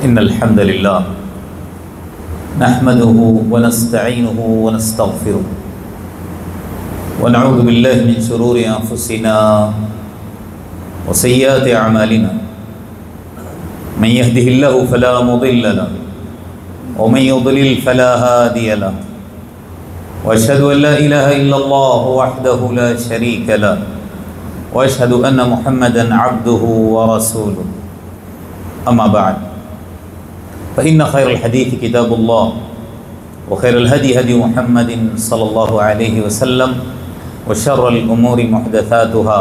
إن الحمد لله نحمده ونستعينه ونستغفره ونعوذ بالله من شرور أنفسنا وسيئات أعمالنا من يهده الله فلا مضل له ومن يضلل فلا هادي له وأشهد أن لا إله إلا الله وحده لا شريك له وأشهد أن محمدا عبده ورسوله أما بعد فإن خير الحديث كتاب الله وخير الهدي هدي محمد صلى الله عليه وسلم وشر الأمور محدثاتها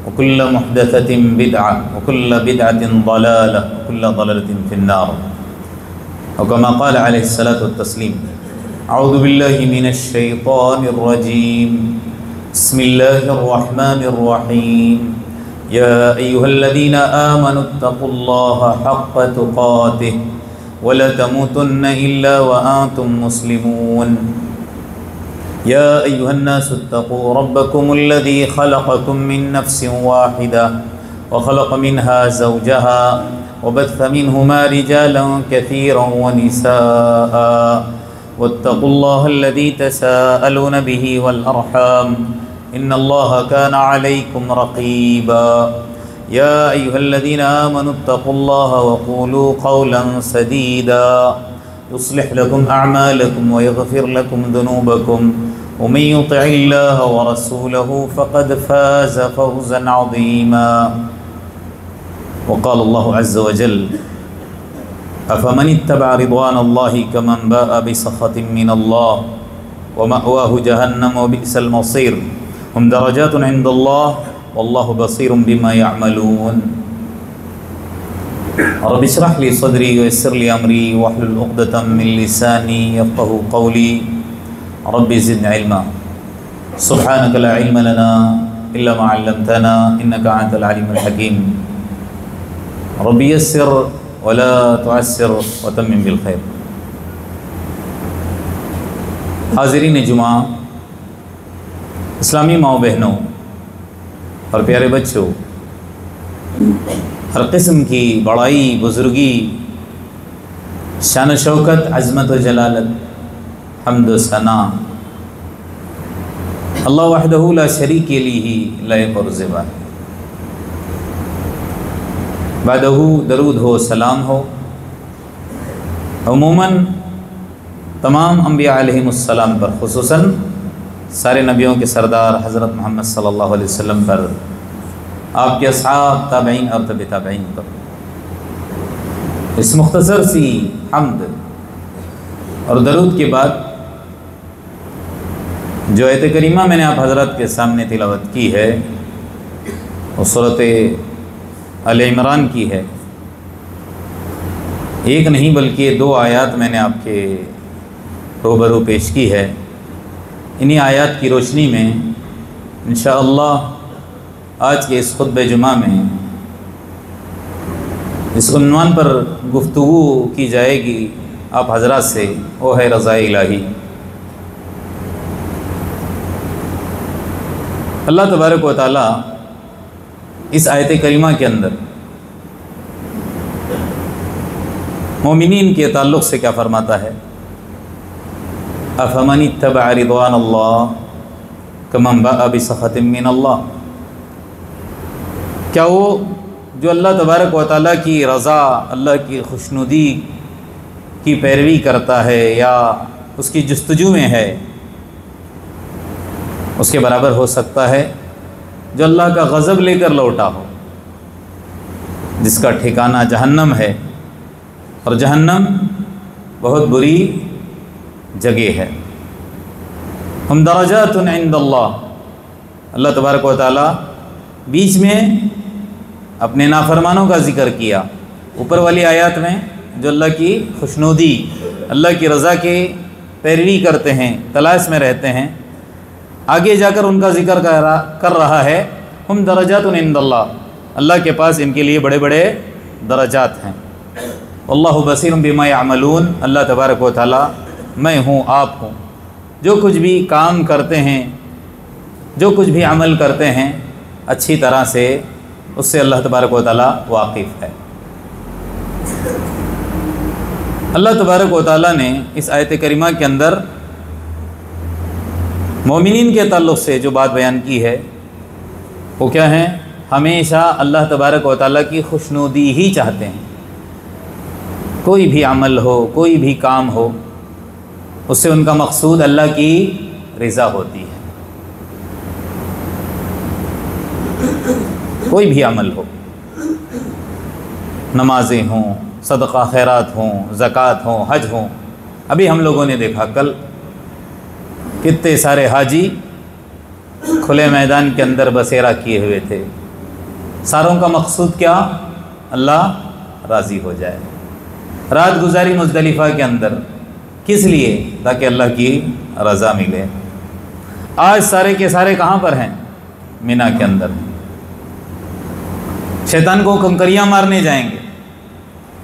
وكل محدثة بدعة وكل بدعة ضلالة وكل ضلالة في النار وكما قال عليه الصلاة والتسليم أعوذ بالله من الشيطان الرجيم بسم الله الرحمن الرحيم يا أيها الذين آمنوا اتقوا الله حق تقاته ولا تموتن إلا وأنتم مسلمون يا أيها الناس اتقوا ربكم الذي خلقكم من نفس واحدة وخلق منها زوجها وبث منهما رجالا كثيرا ونساء واتقوا الله الذي تساءلون به والأرحام إن الله كان عليكم رقيبا يا أيها الذين آمنوا اتقوا الله وقولوا قولا سديدا يصلح لكم أعمالكم ويغفر لكم ذنوبكم ومن يطع الله ورسوله فقد فاز فوزا عظيما وقال الله عز وجل أفمن اتبع رضوان الله كمن باء بسخط من الله ومأواه جهنم وبئس المصير هم درجات عند الله والله بصير بما يعملون رب اشرح لي صدري ويسر لي أمري واحلل عقدة من لساني يفقهوا قولي رب زدني علما سبحانك لا علم لنا إلا ما علمتنا إنك أنت العليم الحكيم رب يسر ولا تعسر وتمم بالخير. حاضرین جمعہ، اسلامی ماؤں بہنوں اور پیارے بچوں، ہر قسم کی بڑائی، بزرگی، شان و شوکت، عظمت و جلالت، حمد و ثنا اللہ وحدہ لا شریک لہ لائق اور زیبا ہے. بعدہ درود ہو، سلام ہو. عموماً تمام انبیاء علیہم السلام پر، خصوصاً سارے نبیوں کے سردار حضرت محمد صلی اللہ علیہ وسلم پر، آپ کے اصحاب، تابعین اور تبع تابعین پر، اس مختصر سی حمد اور درود کے بعد جو آیت کریمہ میں نے آپ حضرات کے سامنے تلاوت کی ہے وہ سورۃ آل عمران کی ہے. ایک نہیں بلکہ دو آیات میں نے آپ کے روبرو پیش کی ہے. انہی آیات کی روشنی میں انشاءاللہ آج کے اس خطبہ جمعہ میں اس عنوان پر گفتگو کی جائے گی آپ حضرات سے، وہ ہے رضا الہی. اللہ تبارک و تعالی اس آیت کریمہ کے اندر مومنین کے تعلق سے کیا فرماتا ہے؟ افمن اتبع رضوان اللہ کمن باء بسخط من اللہ. کیا وہ جو اللہ تبارک و تعالیٰ کی رضا، اللہ کی خوشنودی کی پیروی کرتا ہے یا اس کی جستجو میں ہے، اس کے برابر ہو سکتا ہے جو اللہ کا غضب لے کر لوٹا ہو، جس کا ٹھکانہ جہنم ہے، اور جہنم بہت بری جگہ ہے. ہم درجات عند اللہ. اللہ تبارک و تعالیٰ بیچ میں اپنے نافرمانوں کا ذکر کیا، اوپر والی آیات میں جو اللہ کی خوشنودی، اللہ کی رضا کے پیروی کرتے ہیں، تلاش میں رہتے ہیں، آگے جا کر ان کا ذکر کر رہا ہے. ہم درجات عند اللہ، اللہ کے پاس ان کے لیے بڑے بڑے درجات ہیں. اللہ بصیر بما یعملون. اللہ تبارک و تعالیٰ، میں ہوں، آپ ہوں، جو کچھ بھی کام کرتے ہیں، جو کچھ بھی عمل کرتے ہیں، اچھی طرح سے اس سے اللہ تبارک و تعالیٰ واقف ہے. اللہ تبارک و تعالیٰ نے اس آیت کریمہ کے اندر مومنین کے تعلق سے جو بات بیان کی ہے وہ کیا ہے؟ ہمیشہ اللہ تبارک و تعالیٰ کی خوشنودی ہی چاہتے ہیں۔ کوئی بھی عمل ہو، کوئی بھی کام ہو، اس سے ان کا مقصود اللہ کی رضا ہوتی ہے۔ کوئی بھی عمل ہو، نمازیں ہوں، صدقہ خیرات ہوں، زکوٰۃ ہوں، حج ہوں۔ ابھی ہم لوگوں نے دیکھا کل کتنے سارے حاجی کھلے میدان کے اندر بسیرا کیے ہوئے تھے۔ ساروں کا مقصود کیا؟ اللہ راضی ہو جائے۔ رات گزاری مزدلفہ کے اندر، کس لیے؟ تاکہ اللہ کی رضا ملے۔ آج سارے کے سارے کہاں پر ہیں؟ مینا کے اندر۔ شیطان کو کنکریاں مارنے جائیں گے،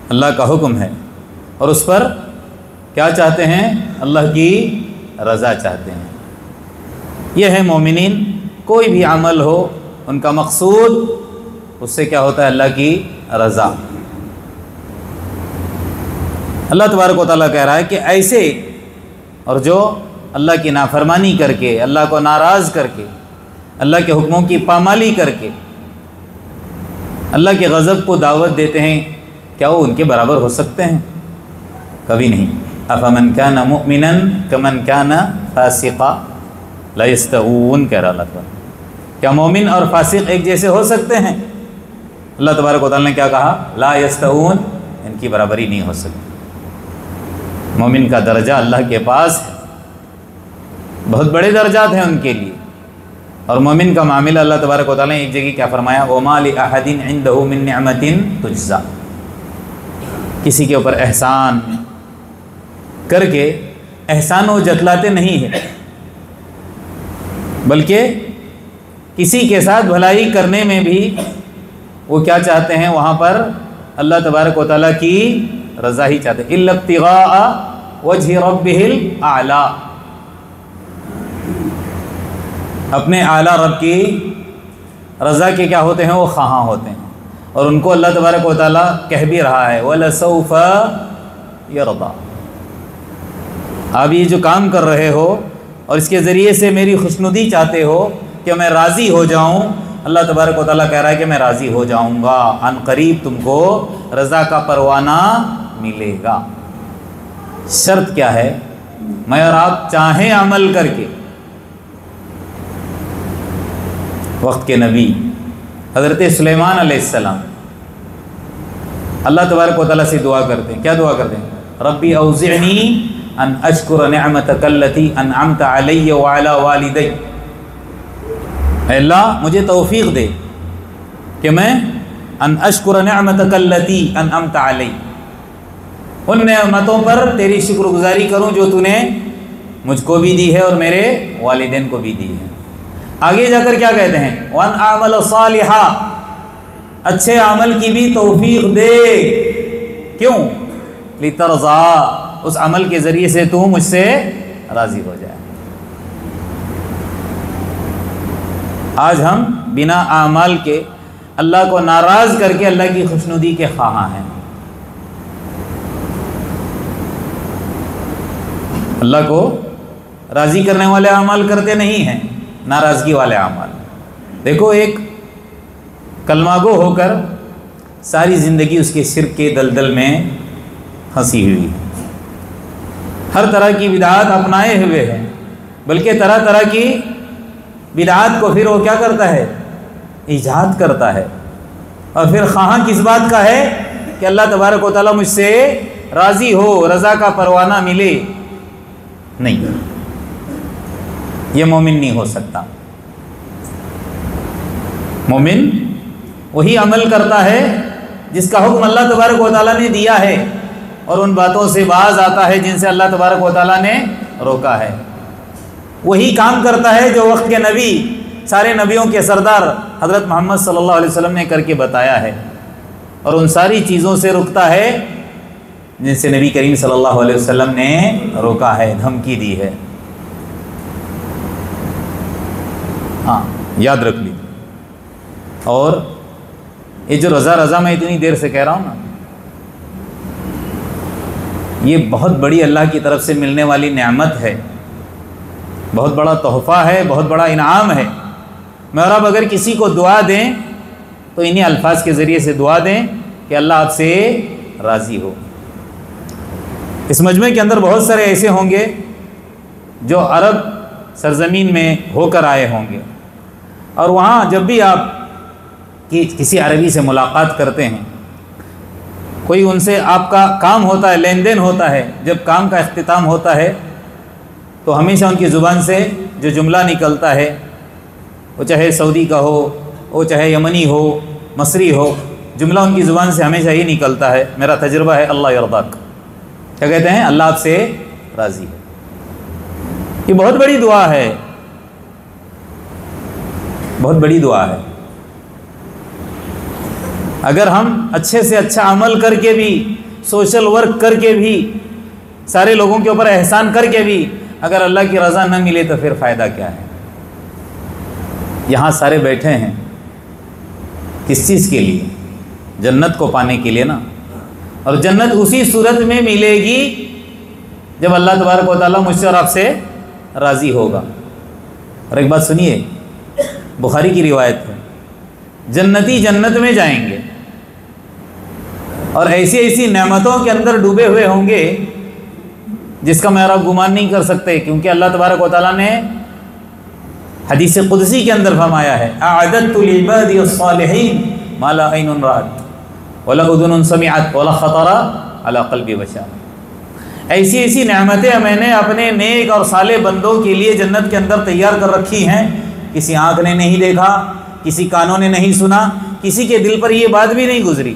اللہ کا حکم ہے، اور اس پر کیا چاہتے ہیں؟ اللہ کی رضا چاہتے ہیں۔ یہ ہے مومنین، کوئی بھی عمل ہو ان کا مقصود اس سے کیا ہوتا ہے؟ اللہ کی رضا۔ اللہ تبارک و تعالیٰ کہہ رہا ہے کہ ایسے اور جو اللہ کی نافرمانی کر کے، اللہ کو ناراض کر کے، اللہ کے حکموں کی پامالی کر کے اللہ کے غضب کو دعوت دیتے ہیں، کیا وہ ان کے برابر ہو سکتے ہیں؟ کبھی نہیں۔ افمن کان مؤمنا کمن کان فاسقا لا یستوون، کہہ رہا اللہ تعالیٰ۔ کیا مومن اور فاسق ایک جیسے ہو سکتے ہیں؟ اللہ تبارک و تعالیٰ نے کیا کہا؟ لا یستوون، ان کی برابری نہیں ہو سکتی۔ مومن کا درجہ اللہ کے پاس ہے، بہت بڑے درجات ہیں ان کے لیے، اور مومن کا معاملہ اللہ تبارک و تعالیٰ نے ایک جگہ کیا فرمایا؟ وَمَا لِأَحَدٍ عِنْدَهُ مِن نِعْمَةٍ تُجْزَى، کسی کے اوپر احسان کر کے احسان وہ جتلاتے نہیں ہیں، بلکہ کسی کے ساتھ بھلائی کرنے میں بھی وہ کیا چاہتے ہیں؟ وہاں پر اللہ تبارک و تعالیٰ کی رضا ہی چاہتے ہیں۔ إِلَّا ابْتِغَاءَ وَجْهِ رَبِّهِ الْأَعْلَى، اپنے اعلیٰ رب کی رضا کے کیا ہوتے ہیں؟ وہ خواہاں ہوتے ہیں، اور ان کو اللہ تبارک و تعالیٰ کہہ بھی رہا ہے وَلَسَوْفَ يَرْضَى، آپ یہ جو کام کر رہے ہو اور اس کے ذریعے سے میری خوشنودی چاہتے ہو کہ میں راضی ہو جاؤں، اللہ تبارک و تعالیٰ کہہ رہا ہے کہ میں راضی ہو جاؤں گا، عن قریب تم کو رضا کا پروانہ ملے گا۔ شرط کیا ہے؟ میں اور آپ چاہیں عمل کر کے۔ وقت کے نبی حضرت سلیمان علیہ السلام اللہ تبارک و تعالیٰ سے دعا کرتے ہیں، کیا دعا کرتے ہیں؟ ربی اوزعنی ان اشکر نعمتک التی انعمت علی وعلی والدی، اے اللہ مجھے توفیق دے کہ میں ان اشکر نعمتک التی انعمت علی، ان نعمتوں پر تیری شکر گزاری کروں جو تو نے مجھ کو بھی دی ہے اور میرے والدین کو بھی دی ہے۔ آگے جا کر کیا کہتے ہیں؟ وَأَنْ أَعْمَلَ صَالِحًا، اچھے عمل کی بھی توفیق دے، کیوں؟ لِتَرْضَىٰ، اس عمل کے ذریعے سے تو مجھ سے راضی ہو جائے۔ آج ہم بنا اعمال کے اللہ کو ناراض کر کے اللہ کی خوشنودی کے خواہاں ہیں۔ اللہ کو راضی کرنے والے اعمال کرتے نہیں ہیں، ناراضگی والے اعمال۔ دیکھو ایک کلمہ گو ہو کر ساری زندگی اس کے شرک کے دلدل میں پھنسی ہوئی ہے، ہر طرح کی بدعات اپنائے ہوئے ہیں، بلکہ طرح طرح کی بدعات کو پھر وہ کیا کرتا ہے؟ ایجاد کرتا ہے، اور پھر خواہاں کس بات کا ہے؟ کہ اللہ تبارک و تعالیٰ مجھ سے راضی ہو، رضا کا پروانہ ملے۔ نہیں، یہ مومن نہیں ہو سکتا۔ مومن وہی عمل کرتا ہے جس کا حکم اللہ تبارک و تعالیٰ نے دیا ہے، اور ان باتوں سے باز آتا ہے جن سے اللہ تبارک و تعالیٰ نے روکا ہے۔ وہی کام کرتا ہے جو وقت کے نبی، سارے نبیوں کے سردار حضرت محمد صلی اللہ علیہ وسلم نے کر کے بتایا ہے، اور ان ساری چیزوں سے رکتا ہے جن سے نبی کریم صلی اللہ علیہ وسلم نے روکا ہے، دھمکی دی ہے۔ ہاں یاد رکھ لیجیے۔ اور یہ جو رضا میں اتنی دیر سے کہہ رہا ہوں نا، یہ بہت بڑی اللہ کی طرف سے ملنے والی نعمت ہے، بہت بڑا تحفہ ہے، بہت بڑا انعام ہے۔ میں اور آپ اگر کسی کو دعا دیں تو انہی الفاظ کے ذریعے سے دعا دیں کہ اللہ آپ سے راضی ہو۔ اس مجمع کے اندر بہت سارے ایسے ہوں گے جو عرب سرزمین میں ہو کر آئے ہوں گے، اور وہاں جب بھی آپ کسی عربی سے ملاقات کرتے ہیں، کوئی ان سے آپ کا کام ہوتا ہے، لین دین ہوتا ہے، جب کام کا اختتام ہوتا ہے تو ہمیشہ ان کی زبان سے جو جملہ نکلتا ہے، وہ چاہے سعودی کا ہو، وہ چاہے یمنی ہو، مصری ہو، جملہ ان کی زبان سے ہمیشہ یہ نکلتا ہے، میرا تجربہ ہے، اللہ یرضاک۔ کیا کہتے ہیں؟ اللہ آپ سے راضی ہے۔ یہ بہت بڑی دعا ہے، بہت بڑی دعا ہے۔ اگر ہم اچھے سے اچھا عمل کر کے بھی، سوشل ورک کر کے بھی، سارے لوگوں کے اوپر احسان کر کے بھی اگر اللہ کی رضا نہ ملے تو پھر فائدہ کیا ہے؟ یہاں سارے بیٹھے ہیں کس چیز کے لیے؟ جنت کو پانے کے لیے نا، اور جنت اسی صورت میں ملے گی جب اللہ تبارک و تعالیٰ مجھ سے اور آپ سے راضی ہوگا۔ اور ایک بات سنیے، بخاری کی روایت ہے، جنتی جنت میں جائیں گے اور ایسی ایسی نعمتوں کے اندر ڈوبے ہوئے ہوں گے جس کا میں اور آپ گمان نہیں کر سکتے، کیونکہ اللہ تبارک و تعالیٰ نے حدیث قدسی کے اندر فرمایا ہے، اعددت لعبادی الصالحین ما لا عین رأت ولا اذن سمعت ولا خطر علی قلب بشر۔ ایسی ایسی نعمتیں میں نے اپنے نیک اور صالح بندوں کے لیے جنت کے اندر تیار کر رکھی ہیں، کسی آنکھ نے نہیں دیکھا، کسی کانوں نے نہیں سنا، کسی کے دل پر یہ بات بھی نہیں گزری۔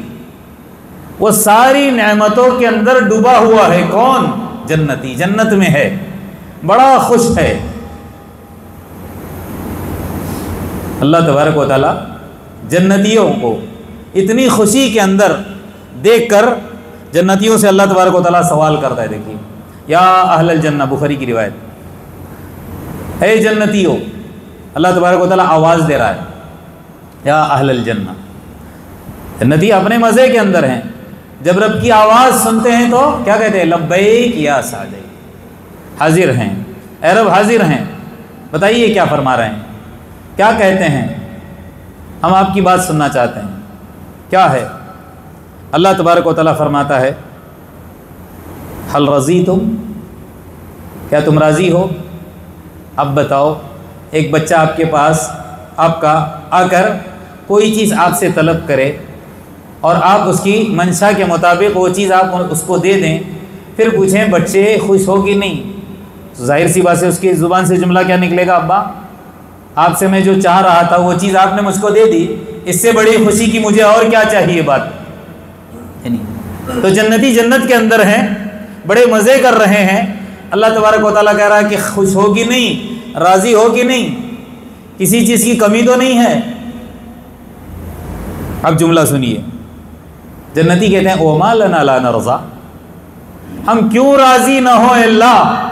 وہ ساری نعمتوں کے اندر ڈوبا ہوا ہے، کون؟ جنتی، جنت میں ہے، بڑا خوش ہے۔ اللہ تبارک و تعالیٰ جنتیوں کو اتنی خوشی کے اندر دیکھ کر جنتیوں سے اللہ تبارک و تعالیٰ سوال کرتا ہے، دیکھیے، یا اہل الجنہ، بخاری کی روایت، اے جنتیوں، اللہ تبارک و تعالیٰ آواز دے رہا ہے، یا اہل الجنہ۔ جنتی اپنے مزے کے اندر ہیں، جب رب کی آواز سنتے ہیں تو کیا کہتے ہیں؟ لبیک یا سعدی، حاضر ہیں، اے رب حاضر ہیں، بتائیے کیا فرما رہے ہیں، کیا کہتے ہیں، ہم آپ کی بات سننا چاہتے ہیں، کیا ہے؟ اللہ تبارک و تعالیٰ فرماتا ہے، حل رضیتم، کیا تم راضی ہو؟ اب بتاؤ، ایک بچہ آپ کے پاس آپ کا آ کر کوئی چیز آپ سے طلب کرے اور آپ اس کی منشا کے مطابق وہ چیز آپ اس کو دے دیں، پھر پوچھیں بچے خوش ہو کہ نہیں؟ ظاہر سی بات ہے، اس کی زبان سے جملہ کیا نکلے گا؟ ابا، آپ سے میں جو چاہ رہا تھا وہ چیز آپ نے مجھ کو دے دی، اس سے بڑی خوشی کی مجھے اور کیا چاہیے بات؟ تو جنتی جنت کے اندر ہیں، بڑے مزے کر رہے ہیں، اللہ تبارک و تعالیٰ کہہ رہا ہے کہ خوش ہو کہ نہیں، راضی ہو کہ نہیں، کسی چیز کی کمی تو نہیں ہے؟ اب جملہ سنیے، جنتی کہتے ہیں، وَمَا لَنَا لَا نَرْضَى، ہم کیوں راضی نہ ہوں اللہ،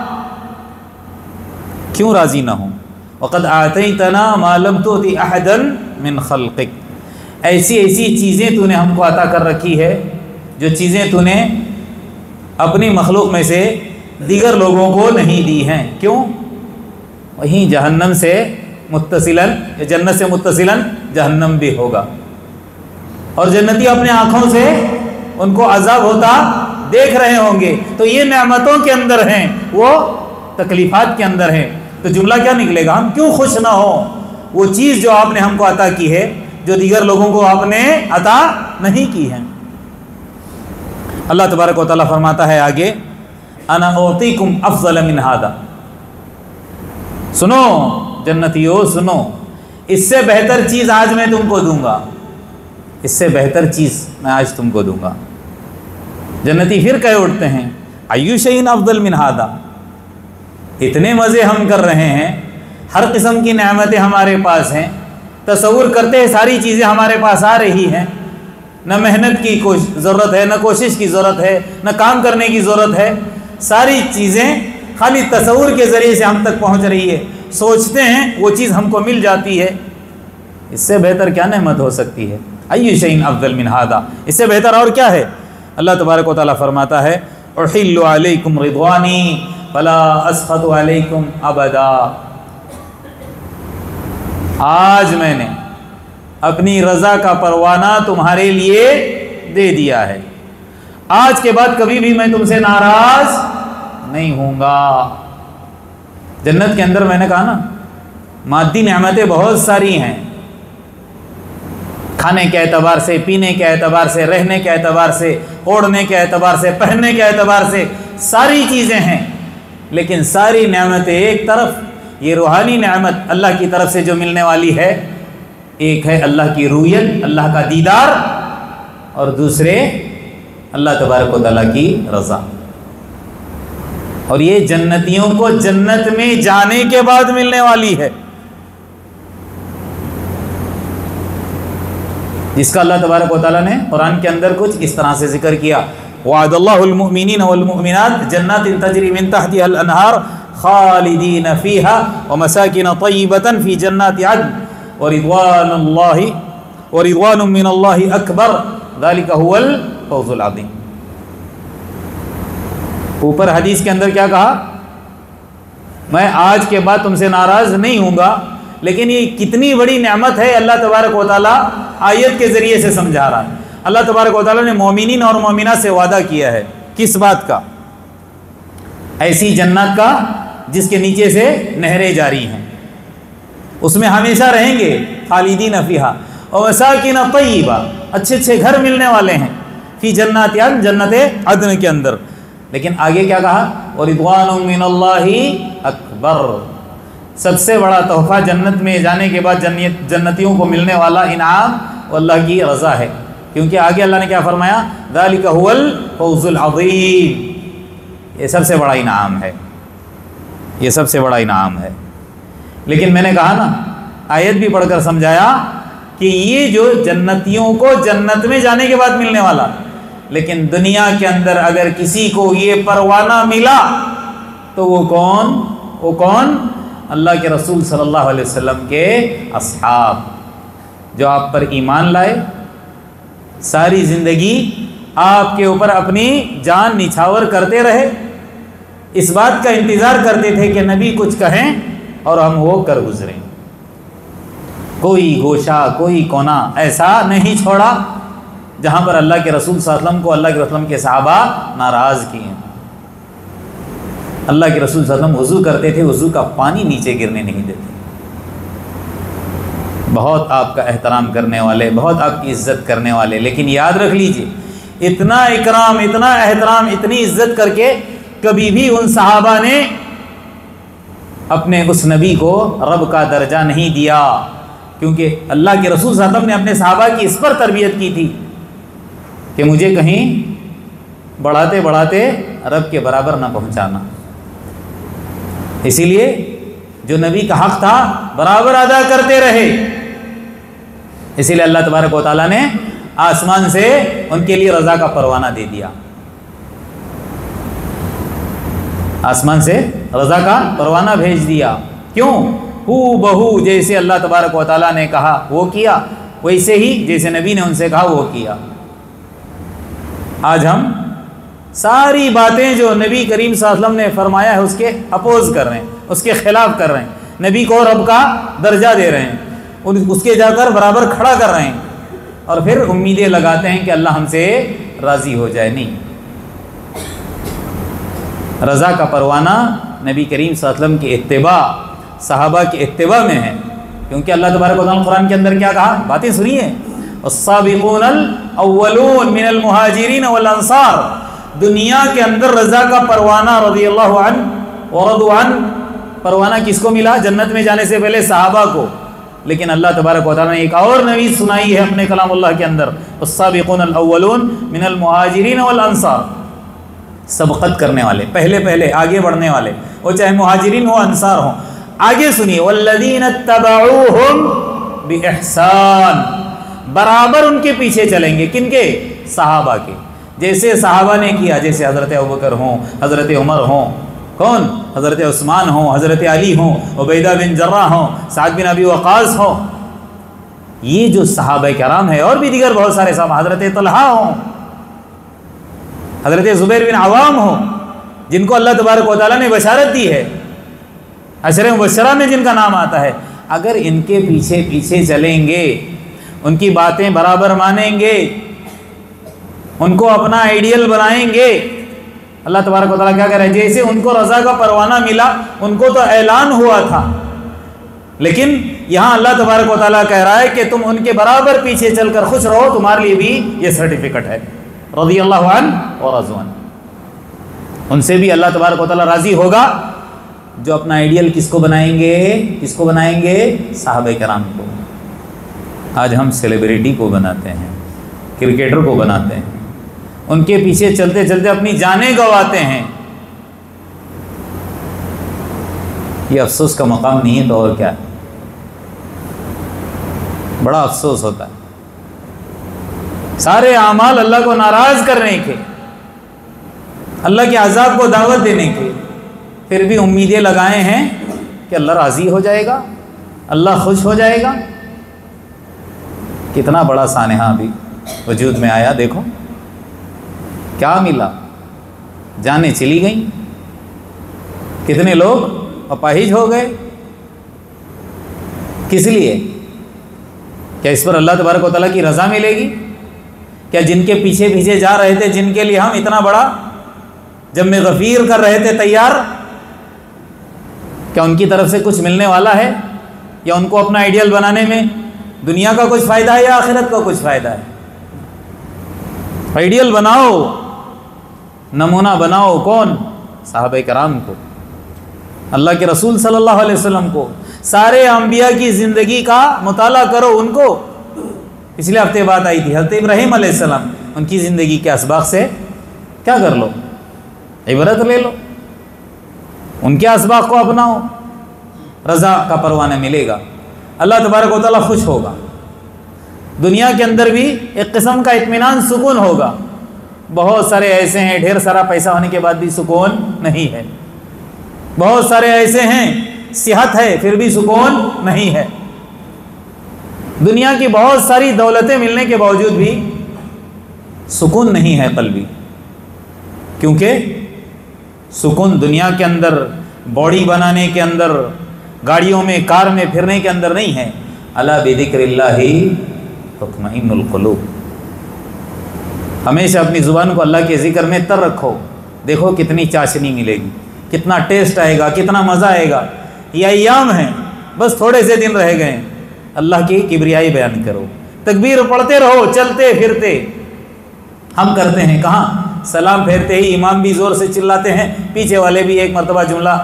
کیوں راضی نہ ہوں؟ وَقَدْ آتَيْتَنَا مَا لَمْ تُؤْتِ أَحَدًا مِّنْ خَلْقِكَ، ایسی ایسی چیزیں تو نے ہم کو عطا کر رکھی ہے جو چیزیں تو نے اپنی مخلوق میں سے دیگر لوگوں کو نہیں دی ہیں۔ کیوں؟ وہیں جہنم سے متصلاً، جنت سے متصلاً جہنم بھی ہوگا، اور جنتی اپنے آنکھوں سے ان کو عذاب ہوتا دیکھ رہے ہوں گے، تو یہ نعمتوں کے اندر ہیں، وہ تکلیفات کے اندر ہیں، تو جملہ کیا نکلے گا؟ ہم کیوں خوش نہ ہوں؟ وہ چیز جو آپ نے ہم کو عطا کی ہے جو دیگر لوگوں کو آپ نے عطا نہیں کی ہے۔ اللہ تبارک و تعالیٰ فرماتا ہے آگے، انا اعطیکم افضل من ھذا، سنو جنتیو سنو، اس سے بہتر چیز آج میں تم کو دوں گا، اس سے بہتر چیز میں آج تم کو دوں گا۔ جنتی پھر کہہ اٹھتے ہیں، ایو شیء افضل من ھذا، اتنے مزے ہم کر رہے ہیں، ہر قسم کی نعمتیں ہمارے پاس ہیں، تصور کرتے ہیں ساری چیزیں ہمارے پاس آ رہی ہیں، نہ محنت کی ضرورت ہے، نہ کوشش کی ضرورت ہے، نہ کام کرنے کی ضرورت ہے، ساری چیزیں خالی تصور کے ذریعے سے ہم تک پہنچ رہی ہے، سوچتے ہیں وہ چیز ہم کو مل جاتی ہے، اس سے بہتر کیا نعمت ہو سکتی ہے؟ ایو شیء افضل من ھذا، اس سے بہتر اور کیا ہے؟ اللہ تبارک و تعالیٰ فرماتا ہے، احل علیکم رضوانی فلا اسخط علیکم ابدا، آج میں نے اپنی رضا کا پروانہ تمہارے لیے دے دیا ہے، آج کے بعد کبھی بھی میں تم سے ناراض نہیں ہوں گا۔ جنت کے اندر میں نے کہا نا مادی نعمتیں بہت ساری ہیں، کھانے کے اعتبار سے، پینے کے اعتبار سے، رہنے کے اعتبار سے، اوڑھنے کے اعتبار سے، پہننے کے اعتبار سے ساری چیزیں ہیں، لیکن ساری نعمتیں ایک طرف، یہ روحانی نعمت اللہ کی طرف سے جو ملنے والی ہے، ایک ہے اللہ کی رویت، اللہ کا دیدار، اور دوسرے اللہ تبارک و تعالیٰ کی رضا۔ اور یہ جنتیوں کو جنت میں جانے کے بعد ملنے والی ہے، جس کا اللہ تبارک و تعالیٰ نے قرآن کے اندر کچھ اس طرح سے ذکر کیا، وعد اللہ المؤمنین والمؤمنات جنات تجری من تحتها الانہار خالدین فیہا ومساکن طیبۃ فی جنات عدن ورضوان من اللہ اکبر ذلک هو الفوز العظیم۔ اوپر حدیث کے اندر کیا کہا؟ میں آج کے بعد تم سے ناراض نہیں ہوں گا، لیکن یہ کتنی بڑی نعمت ہے اللہ تبارک و تعالیٰ آیت کے ذریعے سے سمجھا رہا ہے۔ اللہ تبارک و تعالیٰ نے مومنین اور مومنات سے وعدہ کیا ہے، کس بات کا؟ ایسی جنت کا جس کے نیچے سے نہریں جاری ہیں، اس میں ہمیشہ رہیں گے، خالدین فیہا، اور مساکن طیبہ، اچھے اچھے گھر ملنے والے ہیں، فی جنات عدن، جنت عدن کے اندر۔ لیکن آگے کیا کہا؟ ورضوان من اللہ اکبر، سب سے بڑا تحفہ جنت میں جانے کے بعد جنتیوں کو ملنے والا انعام وہ اللہ کی رضا ہے، کیونکہ آگے اللہ نے کیا فرمایا؟ ذالک هو الفوز العظیم، یہ سب سے بڑا انعام ہے، یہ سب سے بڑا انعام ہے۔ لیکن میں نے کہا نا، آیت بھی پڑھ کر سمجھایا کہ یہ جو جنتیوں کو جنت میں جانے کے بعد ملنے والا، لیکن دنیا کے اندر اگر کسی کو یہ پروانہ ملا تو وہ کون؟ اللہ کے رسول صلی اللہ علیہ وسلم کے اصحاب، جو آپ پر ایمان لائے، ساری زندگی آپ کے اوپر اپنی جان نچھاور کرتے رہے، اس بات کا انتظار کرتے تھے کہ نبی کچھ کہیں اور ہم وہ کر گزریں، کوئی گوشہ، کوئی کونا ایسا نہیں چھوڑا جہاں پر اللہ کے رسول صلی اللہ علیہ وسلم کو اللہ کے رسول کے صحابہ ناراض کیے۔ اللہ کے رسول صلی اللہ علیہ وسلم وضو کرتے تھے، وضو کا پانی نیچے گرنے نہیں دیتے، بہت آپ کا احترام کرنے والے، بہت آپ کی عزت کرنے والے۔ لیکن یاد رکھ لیجئے، اتنا اکرام، اتنا احترام، اتنی عزت کر کے کبھی بھی ان صحابہ نے اپنے اس نبی کو رب کا درجہ نہیں دیا، کیونکہ اللہ کے رسول صلی اللہ علیہ وسلم نے اپنے صحابہ کی اس پر تربیت کی تھی کہ مجھے کہیں بڑھاتے بڑھاتے رب کے برابر نہ پہنچانا۔ اسی لیے جو نبی کا حق تھا برابر ادا کرتے رہے، اسی لیے اللہ تبارک و تعالیٰ نے آسمان سے ان کے لیے رضا کا پروانہ دے دیا، آسمان سے رضا کا پروانہ بھیج دیا۔ کیوں؟ ہو بہو جیسے اللہ تبارک و تعالیٰ نے کہا وہ کیا، ویسے ہی جیسے نبی نے ان سے کہا وہ کیا۔ آج ہم ساری باتیں جو نبی کریم صلی اللہ علیہ وسلم نے فرمایا ہے اس کے اپوز کر رہے ہیں، اس کے خلاف کر رہے ہیں، نبی کو رب کا درجہ دے رہے ہیں، اس کے جا کر برابر کھڑا کر رہے ہیں، اور پھر امیدیں لگاتے ہیں کہ اللہ ہم سے راضی ہو جائے۔ نہیں، رضا کا پروانہ نبی کریم صلی اللہ علیہ وسلم کی اتباع، صحابہ کی اتباع میں ہے، کیونکہ اللہ تبارک و تعالیٰ قرآن کے اندر کیا کہا؟ باتیں سنیے، السابقون الاولون من المہاجرین والانصار، دنیا کے اندر رضا کا پروانہ رضی اللہ عنہ ورضوا عنہ، پروانہ کس کو ملا؟ جنت میں جانے سے پہلے صحابہ کو، لیکن اللہ تبارک و تعالیٰ نے ایک اور نوید سنائی ہے اپنے کلام اللہ کے اندر، السابقون الاولون من المہاجرین والانصار، سبقت کرنے والے، پہلے آگے بڑھنے والے، وہ چاہے مہاجرین ہو انصار ہوں۔ آگے سنیے، والذین اتبعوہم باحسان، برابر ان کے پیچھے چلیں گے، کن کے؟ صحابہ کے، جیسے صحابہ نے کیا، جیسے حضرت ابوبکر ہوں، حضرت عمر ہوں، کون؟ حضرت عثمان ہوں، حضرت علی ہوں، عبیدہ بن جراح ہوں، سعد بن ابی وقاص ہوں، یہ جو صحابہ کرام ہیں، اور بھی دیگر بہت سارے صحابہ، حضرت طلحہ ہوں، حضرت زبیر بن عوام ہو جن کو اللہ تبارک و تعالیٰ نے بشارت دی ہے، عشرہ مبشرہ میں جن کا نام آتا ہے، اگر ان کے پیچھے پیچھے چلیں گے، ان کی باتیں برابر مانیں گے، ان کو اپنا آئیڈیل بنائیں گے، اللہ تبارک و تعالیٰ کیا کہہ رہے ہیں، جیسے ان کو رضا کا پروانہ ملا، ان کو تو اعلان ہوا تھا، لیکن یہاں اللہ تبارک و تعالیٰ کہہ رہا ہے کہ تم ان کے برابر پیچھے چل کر خوش رہو، تمہارے لیے بھی یہ سرٹیفکیٹ ہے، رضی اللہ عنہ اور رضوا عنہ۔ ان سے بھی اللہ تبارک و تعالیٰ راضی ہوگا جو اپنا آئیڈیل کس کو بنائیں گے، کس کو بنائیں گے؟ صحابہ کرام کو۔ آج ہم سیلیبریٹی کو بناتے ہیں، کرکٹر کو بناتے ہیں، ان کے پیچھے چلتے چلتے اپنی جانیں گنواتے ہیں۔ یہ افسوس کا مقام نہیں ہے تو اور کیا ہے؟ بڑا افسوس ہوتا ہے۔ سارے اعمال اللہ کو ناراض کرنے کے، اللہ کے عذاب کو دعوت دینے کے، پھر بھی امیدیں لگائے ہیں کہ اللہ راضی ہو جائے گا، اللہ خوش ہو جائے گا۔ کتنا بڑا سانحہ ابھی وجود میں آیا، دیکھو کیا ملا، جانیں چلی گئیں، کتنے لوگ اپاہج ہو گئے۔ کس لیے؟ کیا اس پر اللہ تبارک و تعالیٰ کی رضا ملے گی؟ کیا جن کے پیچھے پیچھے جا رہے تھے، جن کے لیے ہم اتنا بڑا جم غفیر کر رہے تھے تیار، کیا ان کی طرف سے کچھ ملنے والا ہے؟ یا ان کو اپنا آئیڈیل بنانے میں دنیا کا کچھ فائدہ ہے یا آخرت کا کچھ فائدہ ہے؟ آئیڈیل بناؤ، نمونہ بناؤ، کون؟ صحابہ کرام کو، اللہ کے رسول صلی اللہ علیہ وسلم کو، سارے انبیاء کی زندگی کا مطالعہ کرو ان کو۔ پچھلے ہفتے بات آئی تھی حضرت ابراہیم علیہ السلام، ان کی زندگی کے اسباق سے کیا کر لو، عبرت لے لو، ان کے اسباق کو اپناؤ، رضا کا پروانہ ملے گا، اللہ تبارک و تعالیٰ خوش ہوگا، دنیا کے اندر بھی ایک قسم کا اطمینان، سکون ہوگا۔ بہت سارے ایسے ہیں ڈھیر سارا پیسہ ہونے کے بعد بھی سکون نہیں ہے، بہت سارے ایسے ہیں صحت ہے پھر بھی سکون نہیں ہے، دنیا کی بہت ساری دولتیں ملنے کے باوجود بھی سکون نہیں ہے قلبی، کیونکہ سکون دنیا کے اندر، باڈی بنانے کے اندر، گاڑیوں میں، کار میں پھرنے کے اندر نہیں ہے۔ الا بذکر اللہ تطمئن القلوب۔ ہمیشہ اپنی زبان کو اللہ کے ذکر میں تر رکھو، دیکھو کتنی چاشنی ملے گی، کتنا ٹیسٹ آئے گا، کتنا مزہ آئے گا۔ یہ ایام ہیں، بس تھوڑے سے دن رہ گئے، اللہ کی کبریائی بیان کرو، تکبیر پڑھتے رہو، چلتے پھرتے۔ ہم کرتے ہیں کہاں؟ سلام پھیرتے ہی امام بھی زور سے چلاتے ہیں، پیچھے والے بھی ایک مرتبہ جملہ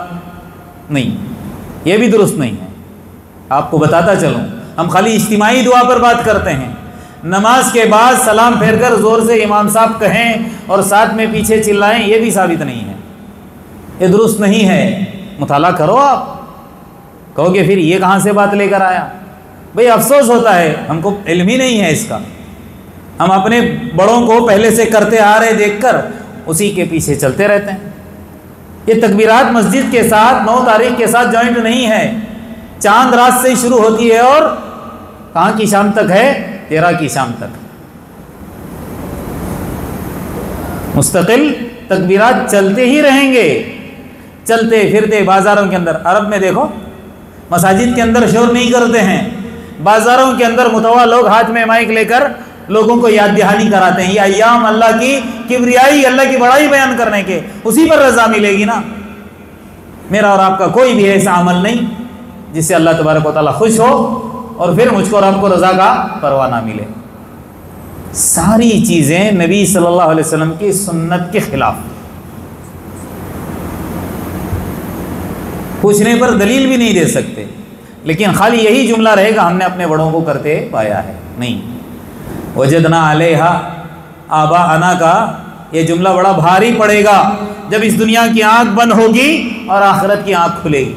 نہیں، یہ بھی درست نہیں ہے۔ آپ کو بتاتا چلوں، ہم خالی اجتماعی دعا پر بات کرتے ہیں، نماز کے بعد سلام پھیر کر زور سے امام صاحب کہیں اور ساتھ میں پیچھے چلائیں، یہ بھی ثابت نہیں ہے، یہ درست نہیں ہے۔ مطالعہ کرو، آپ کہو گے پھر یہ کہاں سے بات لے کر آیا؟ بھئی افسوس ہوتا ہے، ہم کو علم ہی نہیں ہے اس کا، ہم اپنے بڑوں کو پہلے سے کرتے آ رہے دیکھ کر اسی کے پیچھے چلتے رہتے ہیں۔ یہ تکبیرات مسجد کے ساتھ 9 تاریخ کے ساتھ جوائنٹ نہیں ہے، چاند رات سے شروع ہوتی ہے اور کہاں کی شام تک ہے؟ 13 کی شام تک، مستقل تکبیرات چلتے ہی رہیں گے، چلتے پھرتے بازاروں کے اندر۔ عرب میں دیکھو، مساجد کے اندر شور نہیں کرتے ہیں، بازاروں کے اندر متوا لوگ ہاتھ میں مائک لے کر لوگوں کو یاد دہانی کراتے ہیں۔ یہ ایام اللہ کی کبریائی، اللہ کی بڑائی بیان کرنے کے، اسی پر رضا ملے گی نا۔ میرا اور آپ کا کوئی بھی ایسا عمل نہیں جس سے اللہ تبارک و تعالیٰ خوش ہو اور پھر مجھ کو اور آپ کو رضا کا پروانہ ملے۔ ساری چیزیں نبی صلی اللہ علیہ وسلم کی سنت کے خلاف، پوچھنے پر دلیل بھی نہیں دے سکتے، لیکن خالی یہی جملہ رہے گا ہم نے اپنے بڑوں کو کرتے پایا ہے، نہیں۔ وجدنا علیہا آباءنا کا یہ جملہ بڑا بھاری پڑے گا جب اس دنیا کی آنکھ بند ہوگی اور آخرت کی آنکھ کھلے گی،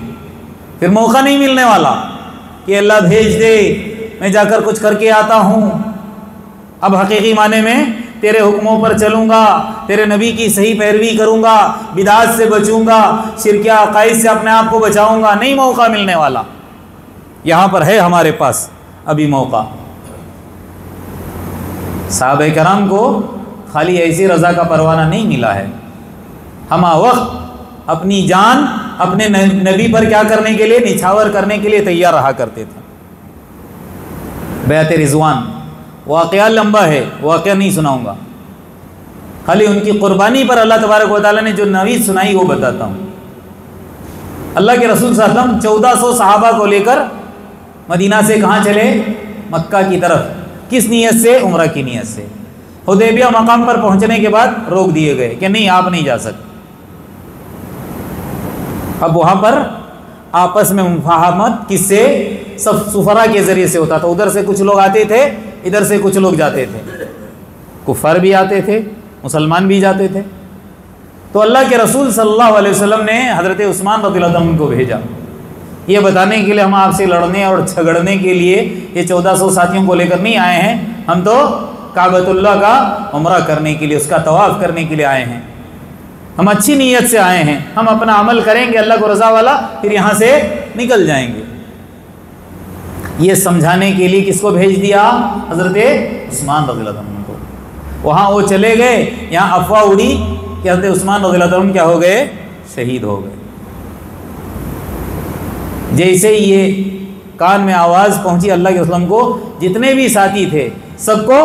پھر موقع نہیں ملنے والا کہ اللہ بھیج دے، میں جا کر کچھ کر کے آتا ہوں۔ اب حقیقی معنی میں تیرے حکموں پر چلوں گا، تیرے نبی کی صحیح پیروی کروں گا، بدعات سے بچوں گا، شرکیہ عقائد سے اپنے آپ کو بچاؤں گا، نہیں موقع ملنے والا۔ یہاں پر ہے ہمارے پاس ابھی موقع۔ صحابہ کرام کو خالی ایسی رضا کا پروانہ نہیں ملا ہے، ہم وقت اپنی جان اپنے نبی پر کیا کرنے کے لیے، نچھاور کرنے کے لیے تیار رہا کرتے تھے۔ بیعت رضوان واقعہ لمبا ہے، واقعہ نہیں سناؤں گا، خالی ان کی قربانی پر اللہ تبارک و تعالیٰ نے جو نوید سنائی وہ بتاتا ہوں۔ اللہ کے رسول صلی اللہ علیہ وسلم 1400 صحابہ کو لے کر مدینہ سے کہاں چلے؟ مکہ کی طرف۔ کس نیت سے؟ عمرہ کی نیت سے۔ حدیبیہ مقام پر پہنچنے کے بعد روک دیے گئے کہ نہیں آپ نہیں جا سکتے۔ اب وہاں پر آپس میں مفاہمت کس سے؟ سب سفرا کے ذریعے سے ہوتا تھا، ادھر سے کچھ لوگ آتے تھے، ادھر سے کچھ لوگ جاتے تھے، کفار بھی آتے تھے، مسلمان بھی جاتے تھے۔ تو اللہ کے رسول صلی اللہ علیہ وسلم نے حضرت عثمان رضی اللہ عنہ کو بھیجا یہ بتانے کے لیے ہم آپ سے لڑنے اور جھگڑنے کے لیے یہ 1400 ساتھیوں کو لے کر نہیں آئے ہیں، ہم تو کعبۃ اللہ کا عمرہ کرنے کے لیے، اس کا طواف کرنے کے لیے آئے ہیں، ہم اچھی نیت سے آئے ہیں، ہم اپنا عمل کریں گے اللہ کو رضا والا، پھر یہاں سے نکل جائیں گے۔ یہ سمجھانے کے لیے کس کو بھیج دیا؟ حضرت عثمان رضی اللہ عنہ کو۔ وہاں وہ چلے گئے، یہاں افواہ اڑی کہ حضرت عثمان رضی اللہ عنہ کیا ہو گئے؟ شہید ہو گئے۔ جیسے یہ کان میں آواز پہنچی اللہ کے وسلم کو، جتنے بھی ساتھی تھے سب کو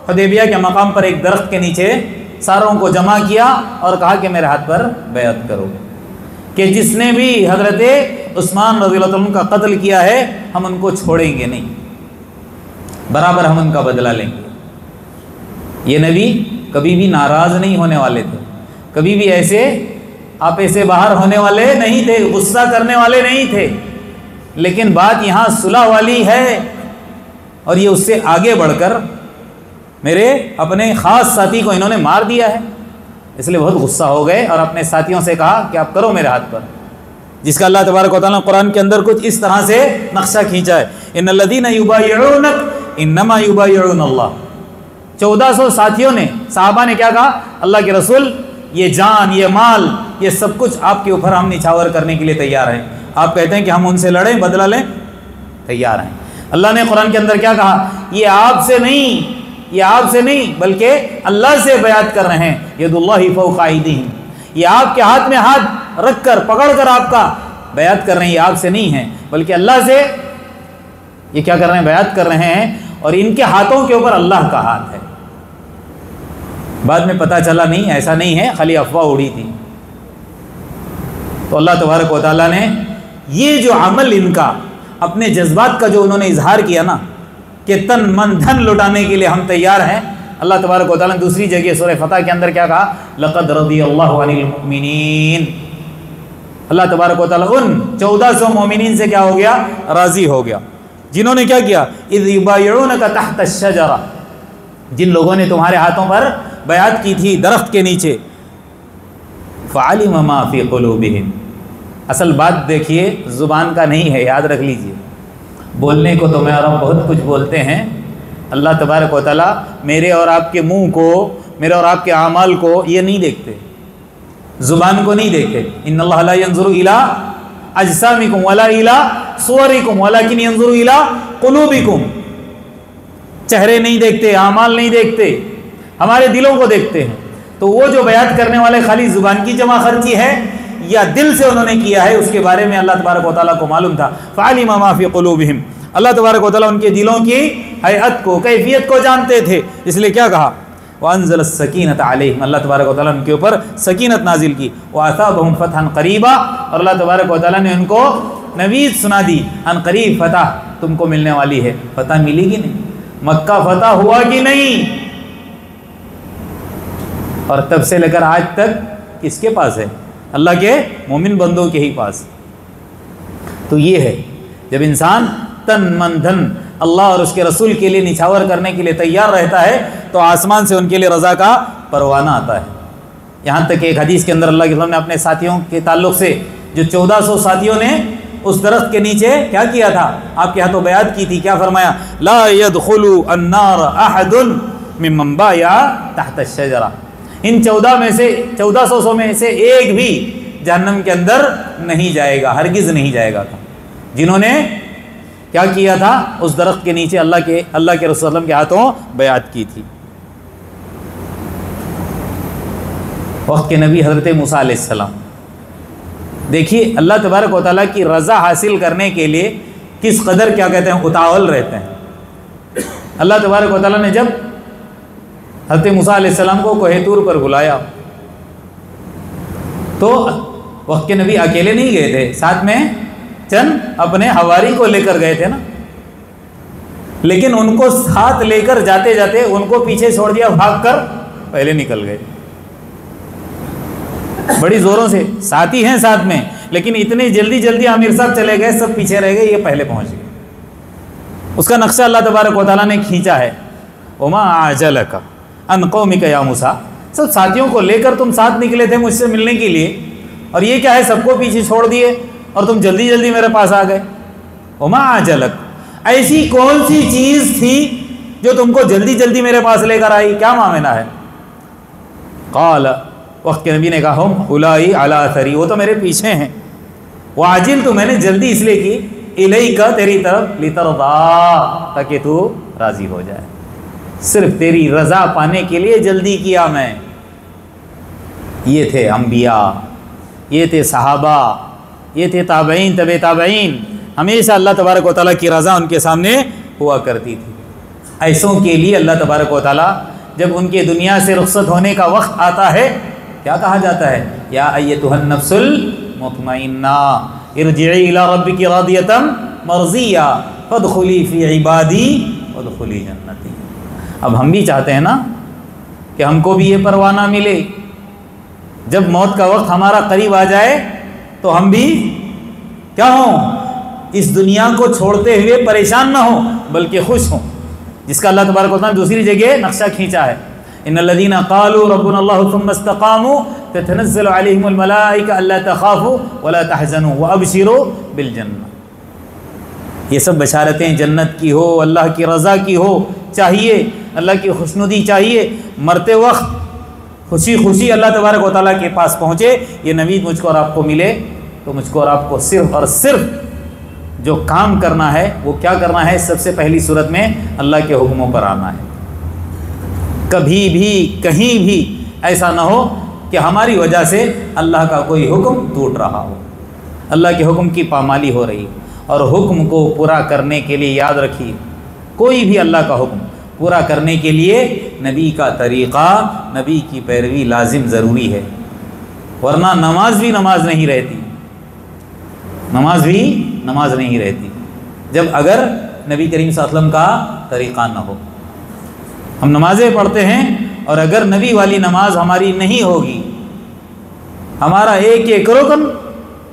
حدیبیہ کے مقام پر ایک درخت کے نیچے ساروں کو جمع کیا اور کہا کہ میرے ہاتھ پر بیعت کرو کہ جس نے بھی حضرت عثمان رضی اللہ عنہ کا قتل کیا ہے ہم ان کو چھوڑیں گے نہیں، برابر ہم ان کا بدلہ لیں گے۔ یہ نبی کبھی بھی ناراض نہیں ہونے والے تھے، کبھی بھی ایسے آپے سے باہر ہونے والے نہیں تھے، غصہ کرنے والے نہیں تھے، لیکن بات یہاں صلح والی ہے اور یہ اس سے آگے بڑھ کر میرے اپنے خاص ساتھی کو انہوں نے مار دیا ہے، اس لیے بہت غصہ ہو گئے اور اپنے ساتھیوں سے کہا کہ آپ کرو میرے ہاتھ پر، جس کا اللہ تبارک و تعالیٰ نے قرآن کے اندر کچھ اس طرح سے نقشہ کھینچا ہے، ان الذین یبایعونک انما یبایعون اللہ۔ 1400 ساتھیوں نے، صحابہ نے کیا کہا؟ اللہ کے رسول یہ جان، یہ مال، یہ سب کچھ آپ کے اوپر ہم نچھاور کرنے کے لیے تیار ہیں، آپ کہتے ہیں کہ ہم ان سے لڑیں، بدلہ لیں، تیار ہیں۔ اللہ نے قرآن کے اندر کیا کہا؟ یہ آپ سے نہیں بلکہ اللہ سے بیعت کر رہے ہیں، ید اللہ فوق ایدیہم، یہ آپ کے ہاتھ میں ہاتھ رکھ کر پکڑ کر آپ کا بیعت کر رہے ہیں، یہ آپ سے نہیں ہیں بلکہ اللہ سے یہ کیا کر رہے ہیں؟ بیعت کر رہے ہیں، اور ان کے ہاتھوں کے اوپر اللہ کا ہاتھ ہے۔ بعد میں پتہ چلا نہیں، ایسا نہیں ہے، خالی افواہ اڑی تھی۔ تو اللہ تبارک و تعالیٰ نے یہ جو عمل ان کا، اپنے جذبات کا جو انہوں نے اظہار کیا نا کہ تن من دھن لٹانے کے لیے ہم تیار ہیں، اللہ تبارک و تعالیٰ نے دوسری جگہ سورہ فتح کے اندر کیا کہا؟ لقد رضی اللہ عن المؤمنین، اللہ تبارک و تعالیٰ ان 1400 مومنین سے کیا ہو گیا؟ راضی ہو گیا، جنہوں نے کیا کیا؟ اذ یبایعونک تحت الشجرہ، جن لوگوں نے تمہارے ہاتھوں پر بیعت کی تھی درخت کے نیچے، فعلم ما فی قلوبہم۔ اصل بات دیکھیے زبان کا نہیں ہے، یاد رکھ لیجئے، بولنے کو تو میں اور آپ بہت کچھ بولتے ہیں، اللہ تبارک و تعالیٰ میرے اور آپ کے منہ کو، میرے اور آپ کے اعمال کو یہ نہیں دیکھتے، زبان کو نہیں دیکھتے۔ ان اللہ لا ينظر الى اجسامکم ولا الى صورکم ولکن ينظر الى قلوبکم، چہرے نہیں دیکھتے، اعمال نہیں دیکھتے، ہمارے دلوں کو دیکھتے ہیں۔ تو وہ جو بیعت کرنے والے خالی زبان کی جمع خرچی ہے یا دل سے انہوں نے کیا ہے، اس کے بارے میں اللہ تبارک و تعالیٰ کو معلوم تھا۔ فعلم ما فی قلوبہم، اللہ تبارک و تعالیٰ ان کے دلوں کی حیت کو، کیفیت کو جانتے تھے، اس لیے کیا کہا؟ وانزل السکینۃ علیہم، اللہ تبارک و تعالیٰ نے ان کے اوپر سکینت نازل کی، واثابہم فتحا قریبا، اور اللہ تبارک و تعالیٰ نے ان کو نوید سنا دی، ان قریب فتح تم کو ملنے والی ہے۔ فتح ملی گی نہیں؟ مکہ فتح ہوا کہ نہیں؟ اور تب سے لے کر آج تک کس کے پاس ہے؟ اللہ کے مومن بندوں کے ہی پاس۔ تو یہ ہے جب انسان تن من دھن اللہ اور اس کے رسول کے لیے نچھاور کرنے کے لیے تیار رہتا ہے تو آسمان سے ان کے لیے رضا کا پروانہ آتا ہے۔ یہاں تک کہ ایک حدیث کے اندر اللہ کے رسول نے اپنے ساتھیوں کے تعلق سے، جو 1400 ساتھیوں نے اس درخت کے نیچے کیا کیا تھا؟ آپ کے ہاتھوں بیعت کی تھی، کیا فرمایا؟ لا يدخل النار احد ممن بايع تحت الشجرہ، ان 1400 میں سے ایک بھی جہنم کے اندر نہیں جائے گا، ہرگز نہیں جائے گا، جنہوں نے کیا کیا تھا؟ اس درخت کے نیچے اللہ کے رسول صلی اللہ علیہ وسلم کے ہاتھوں بیعت کی تھی۔ وقت کے نبی حضرت موسیٰ علیہ السلام. دیکھیے اللہ تبارک و تعالیٰ کی رضا حاصل کرنے کے لیے کس قدر کیا کہتے ہیں اتاول رہتے ہیں. اللہ تبارک و تعالیٰ نے جب حضرت موسیٰ علیہ السلام کو کوہ طور پر بلایا تو وقت کے نبی اکیلے نہیں گئے تھے، ساتھ میں چند اپنے حواری کو لے کر گئے تھے نا. لیکن ان کو ساتھ لے کر جاتے جاتے ان کو پیچھے چھوڑ دیا، بھاگ کر پہلے نکل گئے. بڑی زوروں سے ساتھی ہیں ساتھ میں، لیکن اتنی جلدی عامر صاحب چلے گئے، سب پیچھے رہ گئے، یہ پہلے پہنچ گئے. اس کا نقشہ اللہ تبارک و تعالیٰ نے کھینچا ہے. وما اعجلک عن قومک یا موسیٰ، سب ساتھیوں کو لے کر تم ساتھ نکلے تھے مجھ سے ملنے کے لیے، اور یہ کیا ہے سب کو پیچھے چھوڑ دیے اور تم جلدی میرے پاس آ گئے. وما اعجلک، ایسی کون سی چیز تھی جو تم کو جلدی میرے پاس لے کر آئی، کیا معاملہ ہے؟ قال، وقت کے نبی نے کہا ہم اولائی علی اثری، وہ تو میرے پیچھے ہیں. وعجل، تو میں نے جلدی اس لیے کی، الیک، تیری طرف، لترضا، تاکہ تو راضی ہو جائے، صرف تیری رضا پانے کے لیے جلدی کیا میں. یہ تھے انبیاء، یہ تھے صحابہ، یہ تھے تابعین، تبع تابعین، ہمیشہ اللہ تبارک و تعالیٰ کی رضا ان کے سامنے ہوا کرتی تھی. ایسوں کے لیے اللہ تبارک و تعالیٰ جب ان کے دنیا سے رخصت ہونے کا وقت آتا ہے کیا کہا جاتا ہے؟ یا ایتھا النفس المطمئنہ ارجعی الی ربک راضیۃ مرضیہ فادخلی فی عبادی وادخلی جنتی. اب ہم بھی چاہتے ہیں نا کہ ہم کو بھی یہ پروانہ ملے، جب موت کا وقت ہمارا قریب آ جائے تو ہم بھی کیا ہوں، اس دنیا کو چھوڑتے ہوئے پریشان نہ ہوں بلکہ خوش ہوں، جس کا اللہ تبارک و تعالیٰ نے دوسری جگہ نقشہ کھینچا ہے. ان الذين قالوا ربنا الله ثم استقاموا تتنزل عليهم الملائكة الا تخافوا ولا تحزنوا وابشروا بالجنة. یہ سب بشارتیں جنت کی ہو، اللہ کی رضا کی ہو چاہیے، اللہ کی خوشنودی چاہیے. مرتے وقت خوشی اللہ تبارک و تعالیٰ کے پاس پہنچے، یہ نوید مجھ کو اور آپ کو ملے تو مجھ کو اور آپ کو صرف اور صرف جو کام کرنا ہے وہ کیا کرنا ہے؟ سب سے پہلی صورت میں اللہ کے حکموں پر آنا ہے. کبھی بھی کہیں بھی ایسا نہ ہو کہ ہماری وجہ سے اللہ کا کوئی حکم ٹوٹ رہا ہو، اللہ کے حکم کی پامالی ہو رہی. اور حکم کو پورا کرنے کے لیے یاد رکھیے، کوئی بھی اللہ کا حکم پورا کرنے کے لیے نبی کا طریقہ، نبی کی پیروی لازم ضروری ہے، ورنہ نماز بھی نماز نہیں رہتی، نماز بھی نماز نہیں رہتی جب اگر نبی کریم صلی اللہ علیہ وسلم کا طریقہ نہ ہو. ہم نمازیں پڑھتے ہیں اور اگر نبی والی نماز ہماری نہیں ہوگی، ہمارا ایک رکن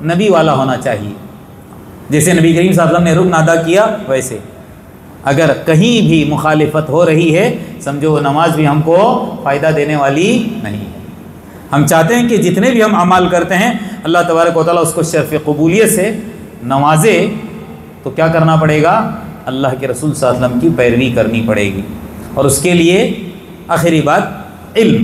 نبی والا ہونا چاہیے. جیسے نبی کریم صلی اللہ علیہ وسلم نے رکن ادا کیا ویسے اگر کہیں بھی مخالفت ہو رہی ہے سمجھو وہ نماز بھی ہم کو فائدہ دینے والی نہیں ہے. ہم چاہتے ہیں کہ جتنے بھی ہم اعمال کرتے ہیں اللہ تبارک و تعالیٰ اس کو شرف قبولیت سے نوازے، تو کیا کرنا پڑے گا؟ اللہ کے رسول صلی اللہ علیہ وسلم کی پیروی کرنی پڑے گی. اور اس کے لیے آخری بات علم،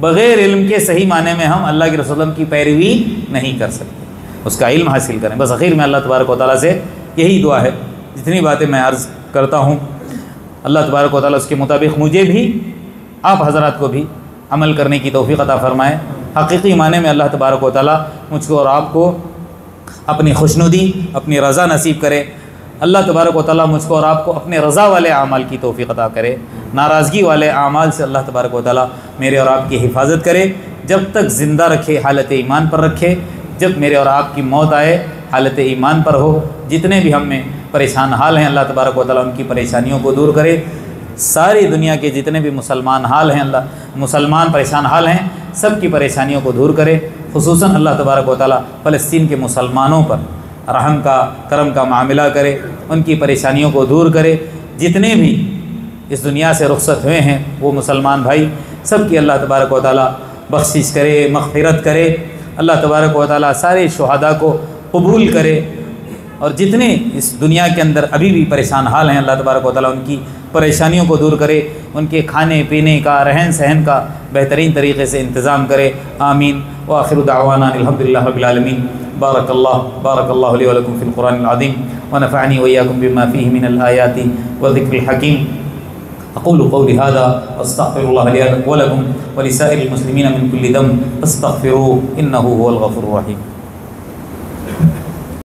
بغیر علم کے صحیح معنی میں ہم اللہ کے رسول صلی اللہ علیہ وسلم کی پیروی نہیں کر سکتے، اس کا علم حاصل کریں. بس آخر میں اللہ تبارک و تعالیٰ سے یہی دعا ہے، جتنی باتیں میں عرض کرتا ہوں اللہ تبارک و تعالیٰ اس کے مطابق مجھے بھی آپ حضرات کو بھی عمل کرنے کی توفیق عطا فرمائے. حقیقی معنی میں اللہ تبارک و تعالیٰ مجھ کو اور آپ کو اپنی خوشنودی، اپنی رضا نصیب کرے. اللہ تبارک و تعالیٰ مجھ کو اور آپ کو اپنے رضا والے اعمال کی توفیق عطا کرے، ناراضگی والے اعمال سے اللہ تبارک و تعالیٰ میرے اور آپ کی حفاظت کرے، جب تک زندہ رکھے حالت ایمان پر رکھے، جب میرے اور آپ کی موت آئے حالت ایمان پر ہو. جتنے بھی ہم میں پریشان حال ہیں اللہ تبارک و تعالیٰ ان کی پریشانیوں کو دور کرے. ساری دنیا کے جتنے بھی مسلمان حال ہیں، مسلمان پریشان حال ہیں، سب کی پریشانیوں کو دور کرے. خصوصاً اللہ تبارک و تعالیٰ فلسطین کے مسلمانوں پر رحم کا کرم کا معاملہ کرے، ان کی پریشانیوں کو دور کرے. جتنے بھی اس دنیا سے رخصت ہوئے ہیں وہ مسلمان بھائی سب کی اللہ تبارک و تعالیٰ بخشش کرے، مغفرت کرے. اللہ تبارک و تعالیٰ سارے شہداء کو قبول کرے، اور جتنے اس دنیا کے اندر ابھی بھی پریشان حال ہیں اللہ تبارک و تعالیٰ ان کی پریشانیوں کو دور کرے، ان کے کھانے پینے کا، رہن سہن کا بہترین طریقے سے انتظام کرے. آمین. وآخر دعوانا الحمدللہ رب العالمین. بارک اللہ لی ولکم فی القرآن العظیم ونفعنی وإیاکم بما فیہ من الآیات والذکر الحکیم. اقول قولی ھذا واستغفر اللہ لی ولکم ولسائر المسلمین من کل ذنب فاستغفروه انه هو الغفور الرحیم.